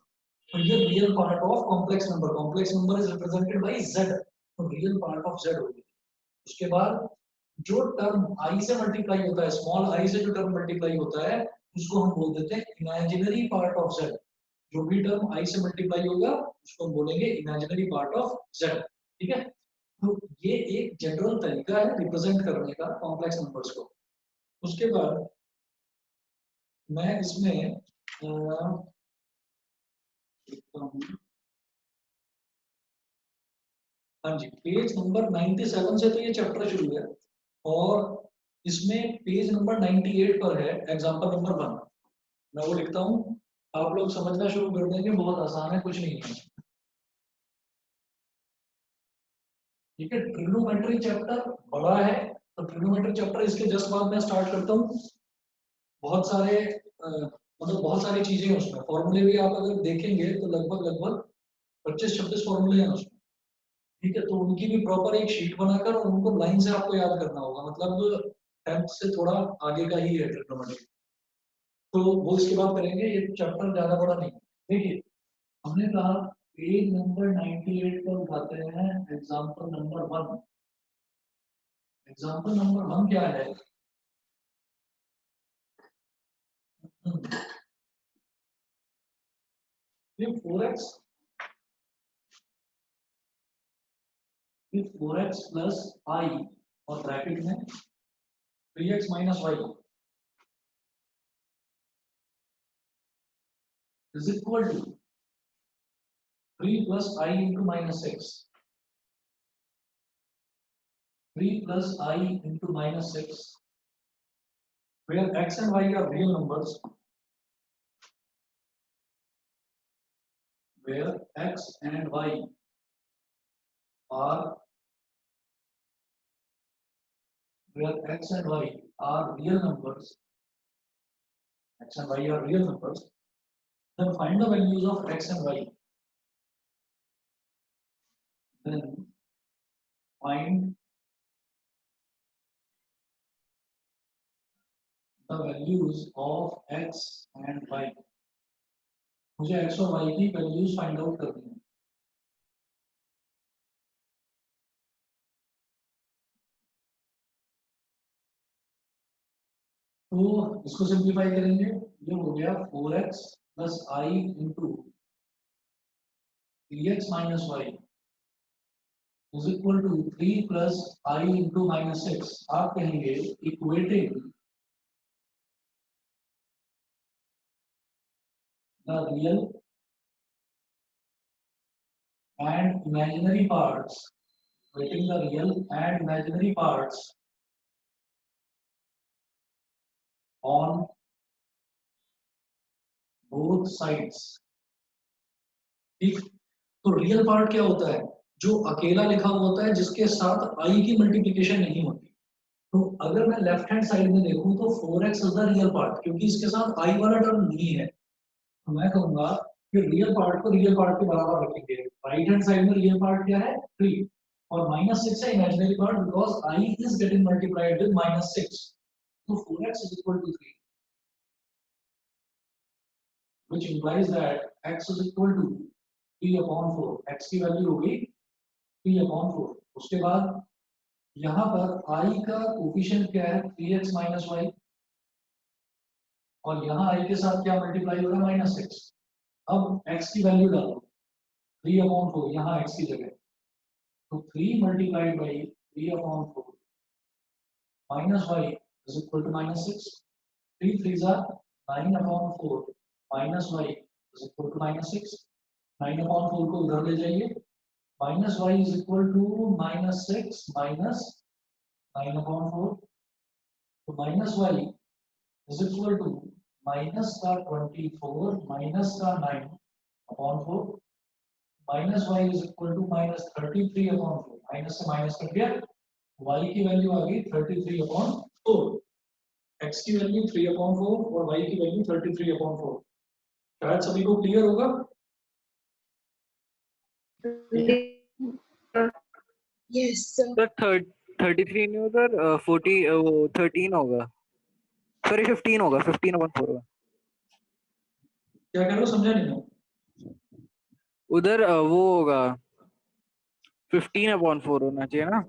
तो ये real part of complex number is represented by z, तो रियल पार्ट ऑफ z होगी। उसके बाद जो टर्म i से मल्टीप्लाई होता है, स्मॉल i से जो टर्म मल्टीप्लाई होता है उसको हम बोल देते हैं इमेजिनरी पार्ट ऑफ z। जो भी टर्म i से मल्टीप्लाई होगा उसको हम बोलेंगे इमेजिनरी पार्ट ऑफ z। ठीक है, तो ये एक जनरल तरीका है रिप्रेजेंट करने का कॉम्प्लेक्स नंबर्स को। उसके बाद मैं इसमें हाँ जी, पेज नंबर 97 से तो ये चैप्टर शुरू है और इसमें पेज नंबर 98 पर है एग्जांपल नंबर 1। मैं वो लिखता हूँ, आप लोग समझना शुरू कर देंगे, बहुत आसान है, कुछ नहीं है। ठीक है, ट्रिग्नोमेट्री चैप्टर बड़ा है तो ट्रिग्नोमेट्री चैप्टर इसके जस्ट बाद मैं स्टार्ट करता हूँ। बहुत सारे मतलब बहुत सारी चीजें हैं उसमें, फॉर्मूले भी आप अगर देखेंगे तो लगभग 25-26 फॉर्मूले हैं उसमें। ठीक है, तो उनकी भी प्रॉपर एक शीट बनाकर और उनको लाइन से आपको याद करना होगा, मतलब 10th से थोड़ा आगे का ही है ट्रिग्नोमेट्री, तो वो इसके बाद करेंगे, ये चैप्टर ज्यादा बड़ा नहीं है। देखिए हमने कहा पेज नंबर 98 पर उठाते हैं एग्जांपल नंबर 1। एग्जांपल नंबर 1 क्या है, ये 4x प्लस आई और ब्रैकेट में 3x minus y is equal to 3 plus i into minus 6, 3 plus I into minus 6, where x and y are real numbers, where x and y are are real numbers, x and y are real numbers, then find the values of x and y. Then find the values of x and y. मुझे x और y की values find out करनी है. तो इसको सिंप्लीफाई करेंगे, ये हो गया 4x plus i into 3x minus y is equal to 3 plus i into minus 6. आप कहेंगे equating the real and imaginary parts, equating the real and imaginary parts on both sides. ठीक, तो रियल पार्ट क्या होता है? जो अकेला लिखा हुआ होता है जिसके साथ आई की मल्टीप्लिकेशन नहीं होती. तो अगर मैं लेफ्ट हैंड साइड में देखूं तो 4x is the real part, क्योंकि इसके साथ आई वाला टर्म नहीं है. तो मैं कहूंगा कि रियल पार्ट को रियल पार्ट के बराबर रखेंगे. राइट हैंड साइड में रियल पार्ट क्या है? 3 और -6 है imaginary part, because I is getting multiplied with -6. तो 4x is equal to 3, which implies that x is equal to 3/4. x की वैल्यू होगी 3/4. उसके बाद यहाँ पर i का कोफिशिएंट क्या है? 3x माइनस वाई, और यहाँ i के साथ क्या मल्टीप्लाई होगा? -6. अब x की वैल्यू डालो 3/4 यहाँ x की जगह, तो 3 multiplied by 3/4 minus y is equal to -6. 3 3 जा 9/4 minus y is equal to -6. 9/4 को उधर ले जाइए, minus y is equal to -6 minus 9/4. तो minus y is equal to minus का 24 माइनस का 9/4, minus y is equal to -33/4. Minus से माइनस कट गया, y की वैल्यू आ गई 33/4. x की वैल्यू 3/4 और y की वैल्यू 33/4. शायद सभी को क्लियर होगा. Yes, sir. सर 33 नहीं होगा सर, 40 वो 13 होगा, सॉरी 15 होगा, 15/4 होगा. क्या कह रहे हो? समझा नहीं मैं. उधर वो होगा 15/4 होना चाहिए ना.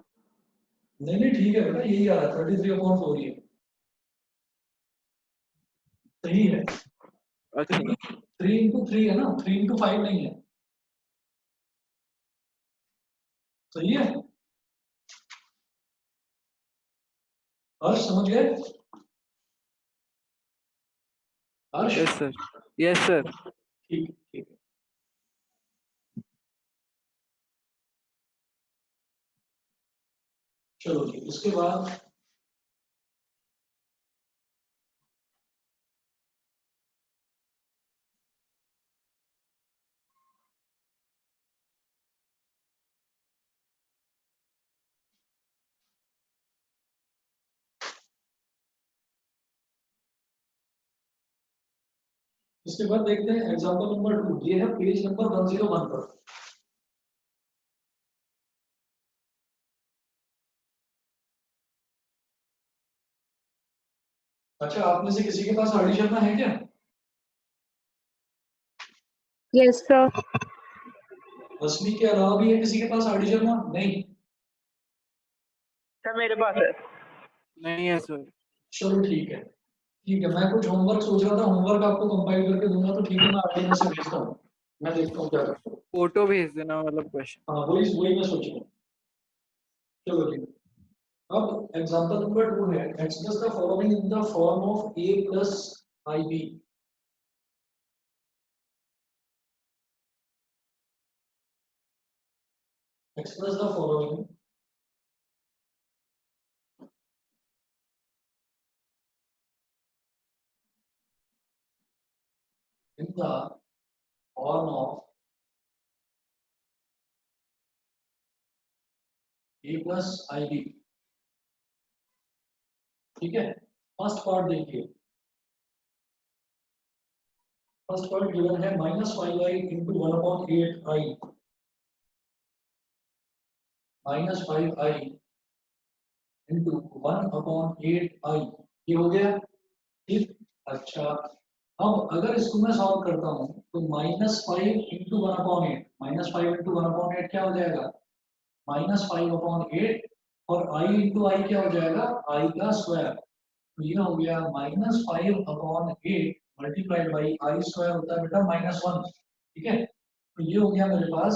नहीं नहीं ठीक है बेटा, यही आ रहा है 33/4 ही है. सही है. अच्छा 3 into 3 है ना, 3 into 5 नहीं है. सही है. हर्ष समझ गए? हर्ष यस सर, यस सर. ठीक ठीक है. चलो जी, उसके बाद इसके बाद देखते हैं एग्जांपल नंबर 2. ये है पेज नंबर 101 पर. अच्छा, आप में से किसी के पास आरडी शर्मा है क्या? Yes sir. रश्मि के अलावा भी है किसी के पास आरडी शर्मा? नहीं. सर मेरे पास है. नहीं है सर. चलो ठीक है. ठीक है, मैं कुछ होमवर्क सोच रहा था, होमवर्क आपको कंपाइल करके दूंगा, तो ठीक है मैं आरडी में से भेजता हूँ. मैं देखता हूँ क्या करता हूँ. फोटो भेज देना, मतलब क्वेश्चन. हाँ वही वही मैं सोच रहा हूँ. चलो ठीक है. अब एग्जांपल नंबर 2 है, express the following in the form of a plus ib. Express the following in the form of a plus ib. ठीक है, फर्स्ट पार्ट देखिए, फर्स्ट पार्ट गिवन है -5i into 1/8i -5i into 1/8i, ये हो गया ठीक। अच्छा, अब अगर इसको मैं सॉल्व करता हूँ तो -5 इंटू 1/8, -5 इंटू 1/8 क्या हो जाएगा, -5/8, और i इंटू आई क्या हो जाएगा, i का स्क्वायर। तो ये हो गया -5/8 मल्टीप्लाइड बाई आई स्क्वायर होता है बेटा -1, ठीक है। तो ये हो गया मेरे पास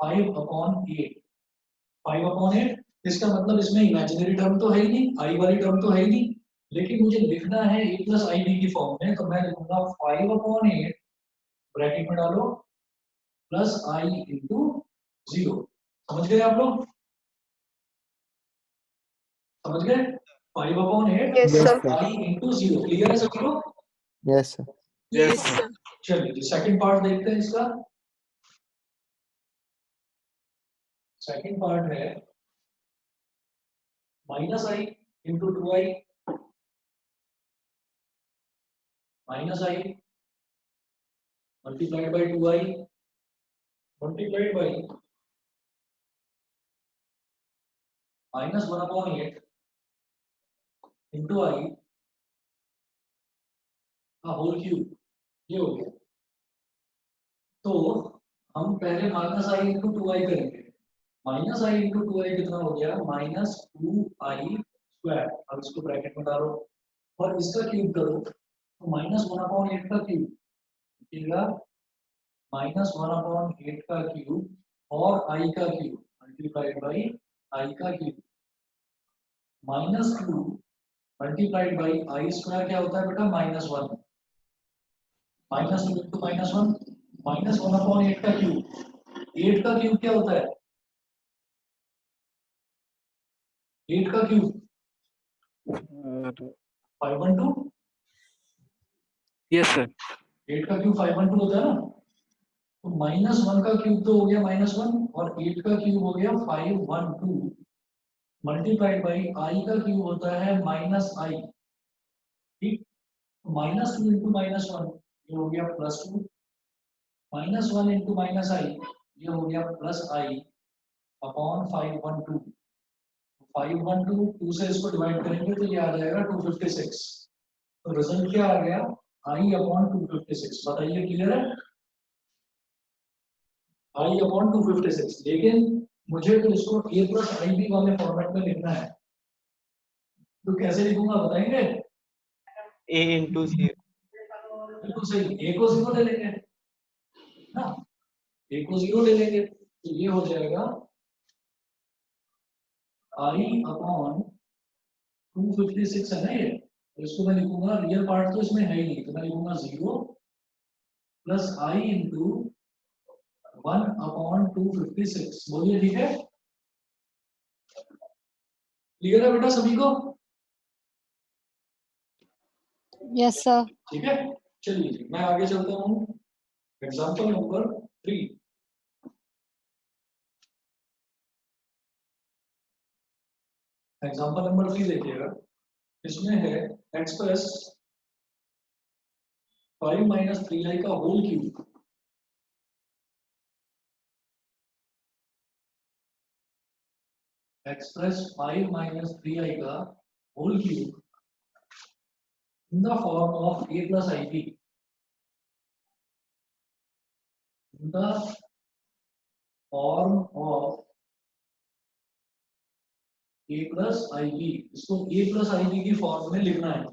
5/8, 5/8। इसका मतलब इसमें इमेजिनरी टर्म तो है ही नहीं, आई वाली टर्म तो है ही नहीं, लेकिन मुझे लिखना है a प्लस आई बी की फॉर्म में, तो मैं लिखूंगा 5/8 ब्रैकेट में डालो प्लस आई इंटू 0। समझ गए आप लोग, समझ गए, 5/8 Yes, plus sir. I into 0, clear है सभी लोग। Yes, sir. Yes, sir. चलिए सेकंड पार्ट देखते हैं इसका। सेकंड पार्ट है -i into 2i -i multiplied by 2i multiplied by -1/8 into i का होल क्यूब, ये हो गया। तो हम पहले -i इंटू 2i करेंगे, -i इंटू 2i कितना हो गया, -2i स्क्वायर। अब इसको ब्रैकेट में डालो और इसका क्यूब करो, तो -1/8 का क्यूब मिलेगा, -1/8 का क्यूब और i का क्यूब मल्टीप्लाइड बाई i का cube, -2 multiplied by I square क्या होता है बेटा, -1, -2 इंटू -1, -1/8 का क्यूब, 8 का क्यूब क्या होता है, 8 का क्यूब 512, yes sir, 8 का क्यूब 512 होता है ना। तो -1 का क्यूब तो हो गया -1 और 8 का क्यूब हो गया 512 मल्टीप्लाइड बाई आई का क्यूब होता है -i, ठीक। -2 इंटू -1 ये हो गया +2, -1 इंटू -i ये हो गया +i अपॉन 512। 512 2 से इसको डिवाइड करेंगे तो ये आ जाएगा 256। तो रिजल्ट क्या आ गया, i अपॉन 256। बताइए क्लियर है, i अपॉन 256। लेकिन मुझे तो इसको a प्लस आई बी वाले फॉर्मेट में लिखना है, तो कैसे लिखूंगा बताएंगे। A into 0. बिल्कुल सही, a को 0 ले लेंगे ना, a को 0 ले लेंगे तो ये हो जाएगा i अपॉन 256 है ना ये। तो इसको मैं लिखूंगा, रियल पार्ट तो इसमें है ही नहीं, तो मैं लिखूंगा 0 प्लस i इंटू 1/256। बोलिए ठीक है, क्लियर है बेटा सभी को, यस सर। ठीक है। चलिए मैं आगे चलता हूँ, एग्जाम्पल नंबर 3। एग्जाम्पल नंबर 3 देखिएगा, इसमें है x प्लस 5 माइनस 3i का होल क्यूब, x प्लस 5 माइनस 3i का whole cube in the form of a plus ib, in the form of a plus ib। इसको a plus ib की फॉर्म में लिखना है,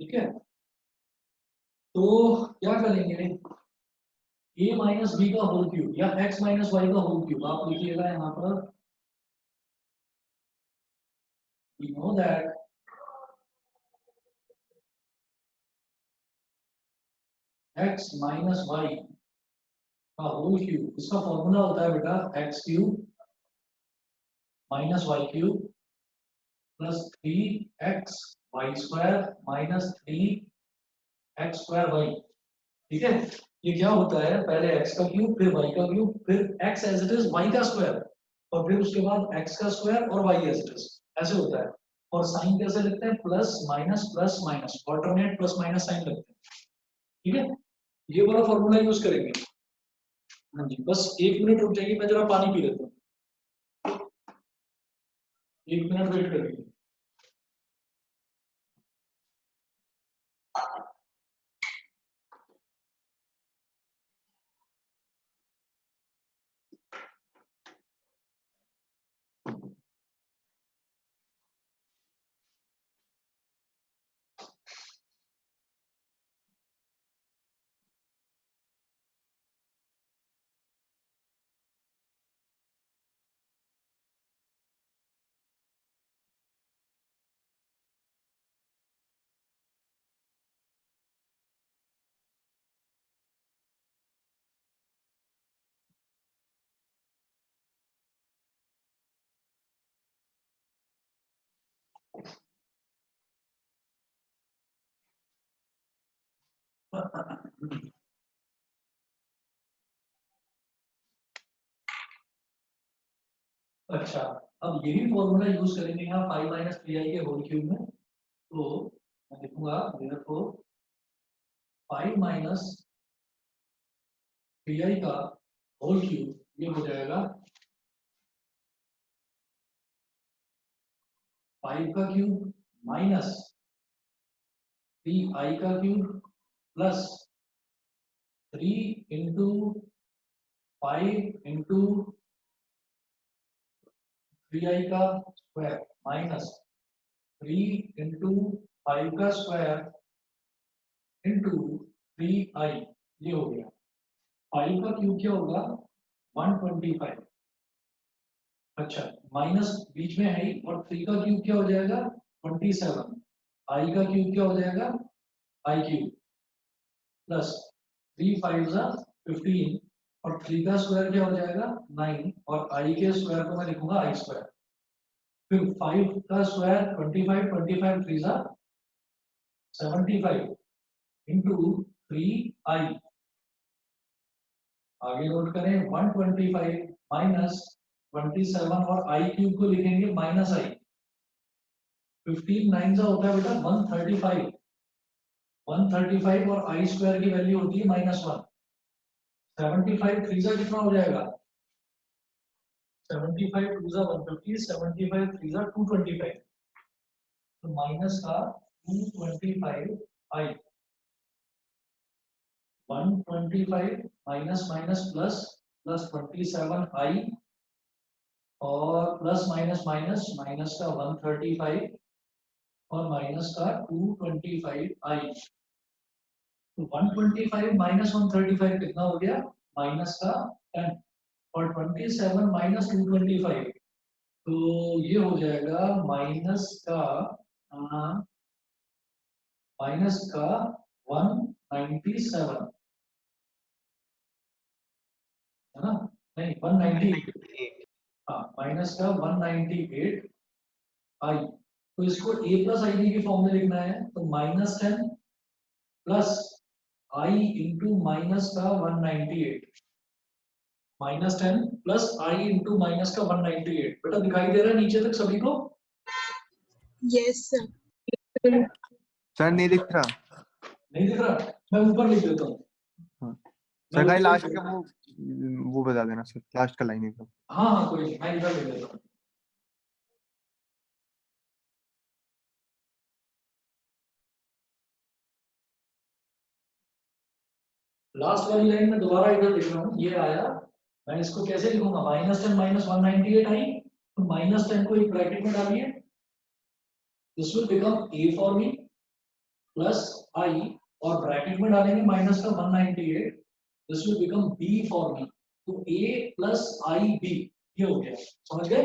ठीक है। तो क्या करेंगे, a माइनस बी का होल क्यूब या x माइनस वाई का होल क्यूब आप लिखिएगा यहाँ पर। We know that x minus y का होल क्यूब, इसका फॉर्मूला होता है बेटा x cube minus y cube plus 3x y square minus 3x square y, ठीक है। ये क्या होता है, पहले x का क्यूब फिर y का क्यूब फिर x as it is y का स्क्वायर और फिर उसके बाद x का स्क्वायर और y एज इट इज, ऐसे होता है। और साइन कैसे लिखते हैं, plus minus, alternate plus minus sign लगते हैं, ठीक है। ये वाला फॉर्मूला यूज करेंगे। हाँ जी, बस 1 मिनट रुक जाइए, मैं जरा पानी पी लेता हूँ, 1 मिनट वेट करिए। अच्छा, अब यही फॉर्मूला यूज करेंगे यहाँ 5 माइनस 3i के होल क्यूब में। तो मैं लिखूंगा देखो 5 माइनस 3i का होल क्यूब ये हो जाएगा 5 का क्यूब माइनस 3i का cube plus 3 into 5 into 3i का स्क्वायर माइनस 3 इंटू 5 का स्क्वायर इंटू 3i, ये हो गया। 5 का क्यूब क्या होगा 125, अच्छा माइनस बीच में है ही, और 3 का क्यूब क्या हो जाएगा 27, i का क्यूब क्या हो जाएगा i क्यूब प्लस 3 5 जा 15, और 3 का स्क्वायर क्या हो जाएगा 9, और i के स्क्वायर को मैं लिखूंगा i स्क्वायर, फिर 5 का स्क्वायर 25, 25 3 जा 75 इंटू 3i, आगे नोट करें 125 माइनस 27, और i क्यूब को लिखेंगे माइनस i, 15 9 जा होता है बेटा 135, 135 और i स्क्वायर की वैल्यू होती है -1, 75 3 जा कितना हो जाएगा 75 2 जा 150, 75 3 जा 225, तो माइनस का 225 i, 125 minus minus plus plus 27 i, और प्लस माइनस माइनस माइनस का 135 और माइनस का 225 i, तो 125 माइनस 135 कितना हो गया माइनस का 10, और 27 माइनस 225, तो ये हो जाएगा माइनस का 197, है ना, नहीं 198, हाँ माइनस का 198 आई, तो इसको a प्लस आई बी के फॉर्म में लिखना है, तो -10 प्लस आई इंटू माइनस का 198, -10 प्लस आई इंटू माइनस का 198, बेटा दिखाई दे रहा है नीचे तक सभी को? Yes sir. सर नहीं दिख रहा। नहीं दिख रहा, मैं ऊपर लिख देता हूँ। हाँ। सर खाली लास्ट का वो बता देना सर, लास्ट का लाइन एकदम। हाँ हाँ कोई नहीं, मैं इधर लिख देता हूँ। लास्ट वाली लाइन में दोबारा इधर लिख रहा हूँ, ये आया, मैं इसको कैसे लिखूंगा -10 माइनस 198 आई, तो -10 को एक ब्रैकेट में डालिए, this will become a for me plus i, और ब्रैकेट में डालेंगे माइनस का 198, this will become b for me, तो a प्लस आई बी, ये हो गया, समझ गए?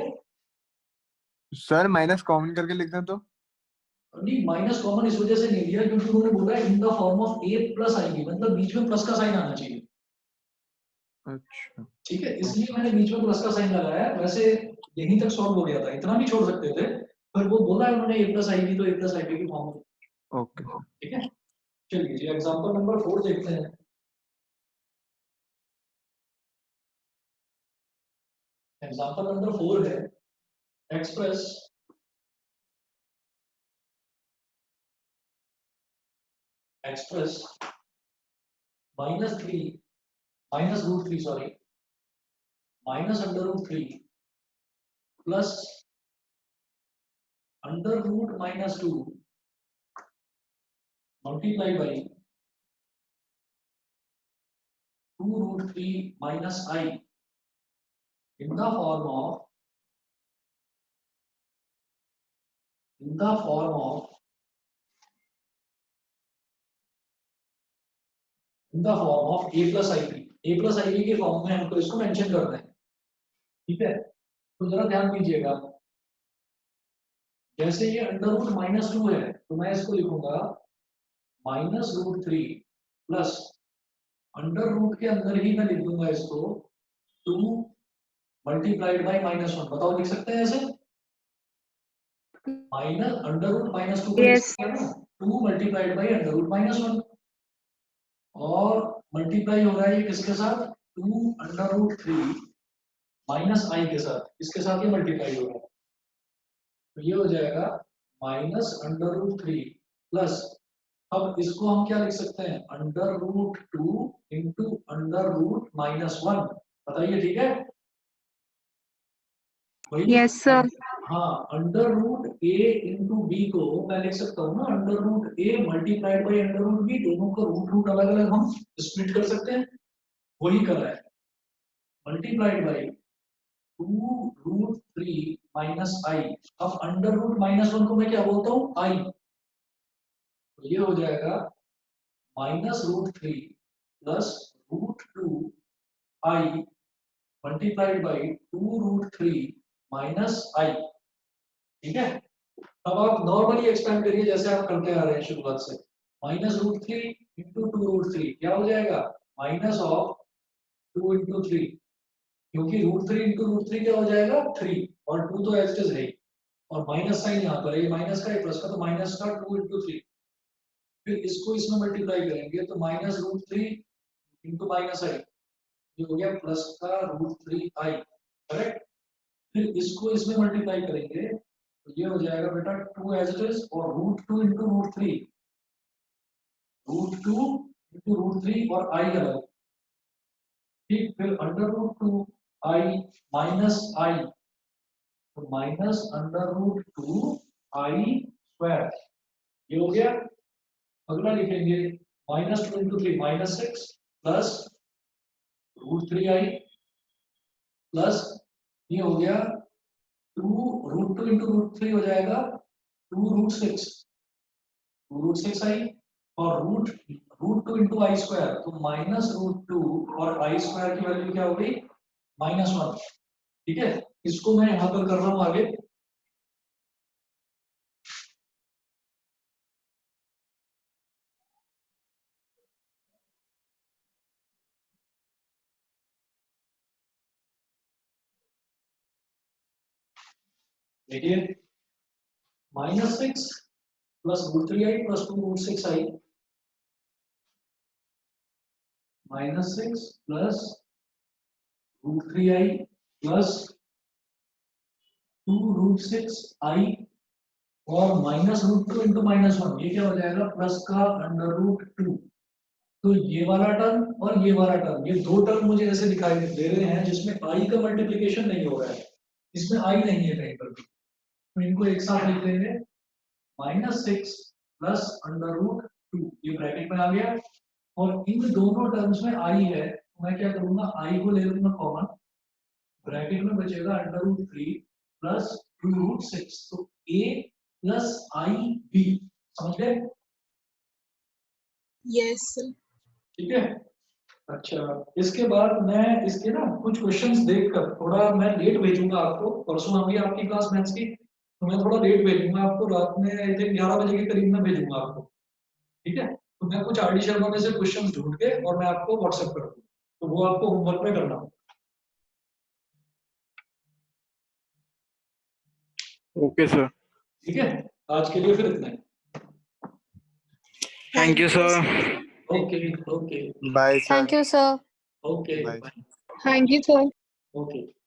सर माइनस कॉमन करके लिख दें तो? नहीं माइनस कॉमन इस वजह से नहीं लिया क्योंकि उन्होंने बोला in the form of a plus i b, मतलब बीच में प्लस का साइन आना चाहिए। अच्छा ठीक है, इसलिए मैंने बीच में प्लस का साइन लगाया है, वैसे यहीं तक सॉल्व हो गया था, इतना भी छोड़ सकते थे, पर वो बोला है उन्होंने a प्लस आई बी, तो a प्लस आई बी की फॉर्म में। Okay sir. ठीक है, चलिए जी एग्जांपल नंबर 4 देखते हैं। एग्जांपल नंबर 4 है express express minus root three sorry minus under root three plus under root minus two multiply by 2 root 3 minus I in the form of a plus ib के फॉर्म में हमको इसको मेंशन करना है, ठीक है। तो जरा ध्यान दीजिएगा, जैसे ये अंडर रूट माइनस टू है तो मैं इसको लिखूंगा minus root three plus under root के अंदर ही मैं लिख दूंगा इसको 2 मल्टीप्लाइड बाई माइनस वन। बताओ लिख सकते हैं ऐसे? Minus under root minus two Yes. 2 multiplied by under root minus one और मल्टीप्लाई हो रहा है ये किसके साथ? 2 under root three minus i के साथ, इसके साथ ये मल्टीप्लाई हो रहा है। तो ये हो जाएगा minus under root three plus, अब इसको हम क्या लिख सकते हैं? Under root two into under root minus one. बताइए ठीक है? वही Yes, sir. हाँ, under root a into b को मैं लिख सकता हूँ ना under root a multiplied by under root b, दोनों का रूट अलग अलग हम स्प्लिट कर सकते हैं, वही कर रहा है। Multiplied by 2 root three minus i. अब अंडर रूट माइनस वन को मैं क्या बोलता हूँ? आई। तो ये हो जाएगा minus root three plus root two i multiplied by 2 root three minus i, ठीक है। अब आप नॉर्मली एक्सपेंड करिए जैसे आप करते आ रहे हैं शुरुआत से। Minus root three into two root three क्या हो जाएगा? माइनस ऑफ 2 इंटू थ्री, क्योंकि root three into root three क्या हो जाएगा? 3 और 2 तो एज इट इज है, और माइनस साइन यहाँ पर है, ये माइनस का है प्लस का, तो माइनस का 2 इंटू थ्री, फिर इसको इसमें मल्टीप्लाई करेंगे तो minus root three into minus i, ये हो गया प्लस का रूट थ्री आई, करेक्ट। फिर इसको इसमें मल्टीप्लाई करेंगे तो ये हो जाएगा बेटा 2 एज इट इज, और root two into root three, root two into root three और आई अलग, ठीक। फिर under root two i minus i, तो minus under root two i square, ये हो गया। अगला लिखेंगे minus two into three minus six plus root three i plus ये हो गया 2 root two into root three हो जाएगा 2 रूट सिक्स आई, और रूट टू इंटू आई स्क्वायर, तो माइनस रूट टू और आई स्क्वायर की वैल्यू क्या हो गई? माइनस वन, ठीक है। इसको मैं यहाँ पर कर रहा हूँ आगे। देखिए minus six plus root three i plus 2 root six i, minus six plus root three i plus 2 root six i और minus root two into minus one, ये क्या हो जाएगा? प्लस का अंडर रूट टू। तो ये वाला टर्म और ये वाला टर्म, ये दो टर्म मुझे ऐसे दिखाई दे रहे हैं जिसमें आई का मल्टीप्लिकेशन नहीं हो रहा है, इसमें आई नहीं है कहीं पर भी, तो इनको एक साथ लिख लेंगे minus six plus under root two, ये ब्रैकेट में आ गया, और इन दोनों टर्म्स में आई है, तो मैं क्या करूंगा? आई को ले लूंगा कॉमन, ब्रैकेट में बचेगा under root three plus 2 root six, तो ए प्लस आई बी, समझ गए? Yes sir. ठीक है। अच्छा, इसके बाद मैं इसके ना कुछ क्वेश्चंस देखकर, थोड़ा मैं लेट भेजूंगा आपको, परसों होगी आपकी क्लास मैथ्स की, तो मैं थोड़ा लेट भेजूंगा आपको, रात में आई थिंक 11 बजे के करीब में भेजूंगा आपको, ठीक है। तो मैं कुछ आर डी शर्मा में से क्वेश्चंस ढूंढ के और मैं आपको व्हाट्सएप कर दूंगा, तो वो आपको होमवर्क में करना। ओके सर, ठीक है, आज के लिए फिर इतना ही। Thank you sir. Okay okay bye sir. Thank you sir. Okay bye. Thank you, sir. Okay.